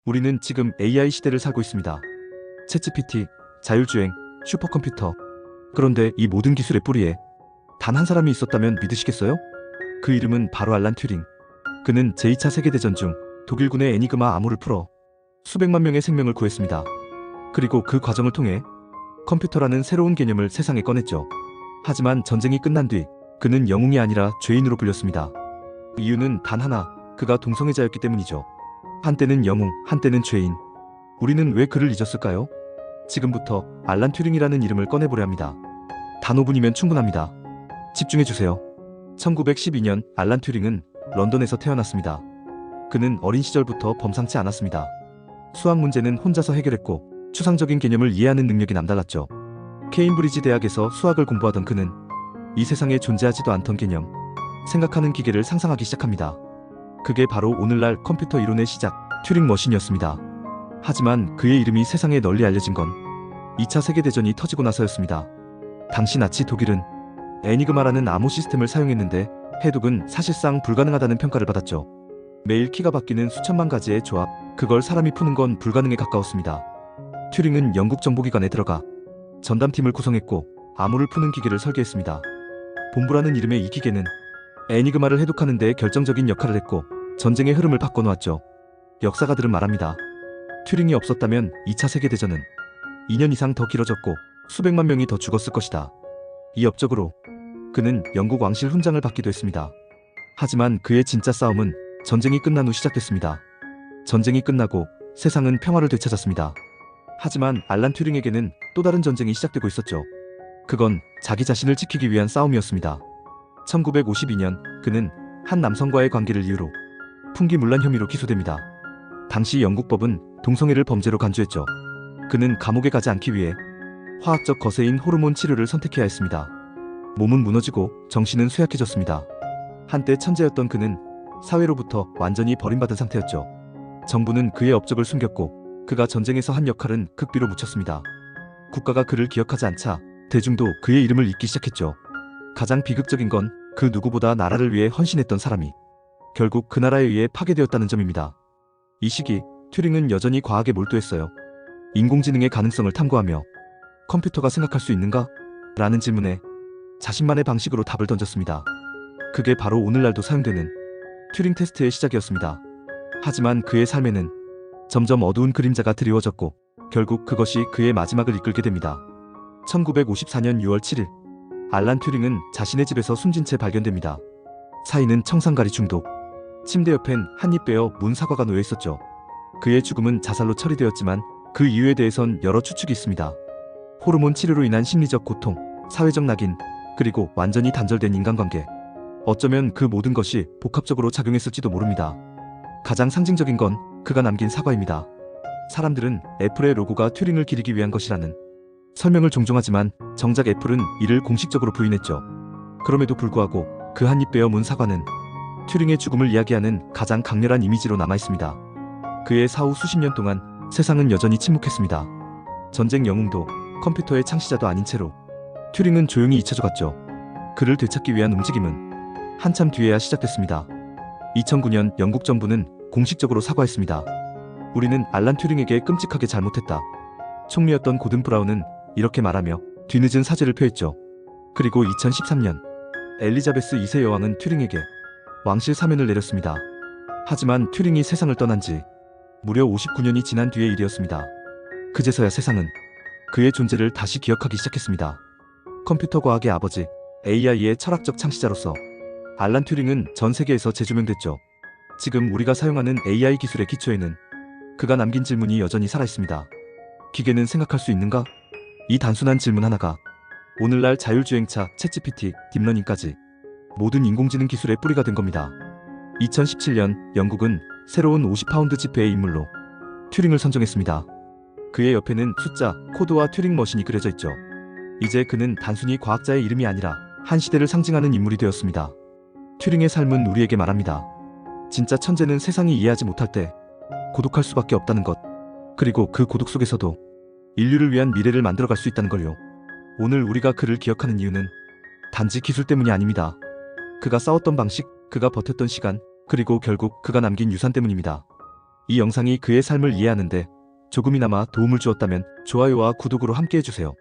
우리는 지금 AI 시대를 살고 있습니다. 챗GPT, 자율주행, 슈퍼컴퓨터. 그런데 이 모든 기술의 뿌리에 단 한 사람이 있었다면 믿으시겠어요? 그 이름은 바로 알란 튜링. 그는 제2차 세계대전 중 독일군의 애니그마 암호를 풀어 수백만 명의 생명을 구했습니다. 그리고 그 과정을 통해 컴퓨터라는 새로운 개념을 세상에 꺼냈죠. 하지만 전쟁이 끝난 뒤 그는 영웅이 아니라 죄인으로 불렸습니다. 이유는 단 하나, 그가 동성애자였기 때문이죠. 한때는 영웅, 한때는 죄인. 우리는 왜 그를 잊었을까요? 지금부터 알란 튜링이라는 이름을 꺼내보려 합니다. 단 5분이면 충분합니다. 집중해주세요. 1912년 알란 튜링은 런던에서 태어났습니다. 그는 어린 시절부터 범상치 않았습니다. 수학 문제는 혼자서 해결했고 추상적인 개념을 이해하는 능력이 남달랐죠. 케임브리지 대학에서 수학을 공부하던 그는 이 세상에 존재하지도 않던 개념, 생각하는 기계를 상상하기 시작합니다. 그게 바로 오늘날 컴퓨터 이론의 시작, 튜링 머신이었습니다. 하지만 그의 이름이 세상에 널리 알려진 건 2차 세계대전이 터지고 나서였습니다. 당시 나치 독일은 애니그마라는 암호 시스템을 사용했는데 해독은 사실상 불가능하다는 평가를 받았죠. 매일 키가 바뀌는 수천만 가지의 조합, 그걸 사람이 푸는 건 불가능에 가까웠습니다. 튜링은 영국 정보기관에 들어가 전담팀을 구성했고 암호를 푸는 기계를 설계했습니다. 본부라는 이름의 이 기계는 애니그마를 해독하는 데 결정적인 역할을 했고 전쟁의 흐름을 바꿔놓았죠. 역사가들은 말합니다. 튜링이 없었다면 2차 세계대전은 2년 이상 더 길어졌고 수백만 명이 더 죽었을 것이다. 이 업적으로 그는 영국 왕실 훈장을 받기도 했습니다. 하지만 그의 진짜 싸움은 전쟁이 끝난 후 시작됐습니다. 전쟁이 끝나고 세상은 평화를 되찾았습니다. 하지만 알란 튜링에게는 또 다른 전쟁이 시작되고 있었죠. 그건 자기 자신을 지키기 위한 싸움이었습니다. 1952년 그는 한 남성과의 관계를 이유로 풍기문란 혐의로 기소됩니다. 당시 영국 법은 동성애를 범죄로 간주했죠. 그는 감옥에 가지 않기 위해 화학적 거세인 호르몬 치료를 선택해야 했습니다. 몸은 무너지고 정신은 쇠약해졌습니다. 한때 천재였던 그는 사회로부터 완전히 버림받은 상태였죠. 정부는 그의 업적을 숨겼고 그가 전쟁에서 한 역할은 극비로 묻혔습니다. 국가가 그를 기억하지 않자 대중도 그의 이름을 잊기 시작했죠. 가장 비극적인 건 그 누구보다 나라를 위해 헌신했던 사람이 결국 그 나라에 의해 파괴되었다는 점입니다. 이 시기 튜링은 여전히 과학에 몰두했어요. 인공지능의 가능성을 탐구하며 컴퓨터가 생각할 수 있는가? 라는 질문에 자신만의 방식으로 답을 던졌습니다. 그게 바로 오늘날도 사용되는 튜링 테스트의 시작이었습니다. 하지만 그의 삶에는 점점 어두운 그림자가 드리워졌고 결국 그것이 그의 마지막을 이끌게 됩니다. 1954년 6월 7일 알란 튜링은 자신의 집에서 숨진 채 발견됩니다. 사인은 청산가리 중독. 침대 옆엔 한 입 베어 문 사과가 놓여 있었죠. 그의 죽음은 자살로 처리되었지만 그 이유에 대해선 여러 추측이 있습니다. 호르몬 치료로 인한 심리적 고통, 사회적 낙인, 그리고 완전히 단절된 인간관계. 어쩌면 그 모든 것이 복합적으로 작용했을지도 모릅니다. 가장 상징적인 건 그가 남긴 사과입니다. 사람들은 애플의 로고가 튜링을 기리기 위한 것이라는 설명을 종종 하지만 정작 애플은 이를 공식적으로 부인했죠. 그럼에도 불구하고 그 한 입 베어 문 사과는 튜링의 죽음을 이야기하는 가장 강렬한 이미지로 남아있습니다. 그의 사후 수십 년 동안 세상은 여전히 침묵했습니다. 전쟁 영웅도 컴퓨터의 창시자도 아닌 채로 튜링은 조용히 잊혀져갔죠. 그를 되찾기 위한 움직임은 한참 뒤에야 시작됐습니다. 2009년 영국 정부는 공식적으로 사과했습니다. 우리는 알란 튜링에게 끔찍하게 잘못했다. 총리였던 고든 브라운은 이렇게 말하며 뒤늦은 사죄를 표했죠. 그리고 2013년 엘리자베스 2세 여왕은 튜링에게 왕실 사면을 내렸습니다. 하지만 튜링이 세상을 떠난 지 무려 59년이 지난 뒤의 일이었습니다. 그제서야 세상은 그의 존재를 다시 기억하기 시작했습니다. 컴퓨터 과학의 아버지, AI의 철학적 창시자로서 알란 튜링은 전 세계에서 재조명됐죠. 지금 우리가 사용하는 AI 기술의 기초에는 그가 남긴 질문이 여전히 살아있습니다. 기계는 생각할 수 있는가? 이 단순한 질문 하나가 오늘날 자율주행차, 챗GPT, 딥러닝까지 모든 인공지능 기술의 뿌리가 된 겁니다. 2017년 영국은 새로운 50파운드 지폐의 인물로 튜링을 선정했습니다. 그의 옆에는 숫자, 코드와 튜링 머신이 그려져 있죠. 이제 그는 단순히 과학자의 이름이 아니라 한 시대를 상징하는 인물이 되었습니다. 튜링의 삶은 우리에게 말합니다. 진짜 천재는 세상이 이해하지 못할 때 고독할 수밖에 없다는 것. 그리고 그 고독 속에서도 인류를 위한 미래를 만들어갈 수 있다는 걸요. 오늘 우리가 그를 기억하는 이유는 단지 기술 때문이 아닙니다. 그가 싸웠던 방식, 그가 버텼던 시간, 그리고 결국 그가 남긴 유산 때문입니다. 이 영상이 그의 삶을 이해하는데 조금이나마 도움을 주었다면 좋아요와 구독으로 함께 해주세요.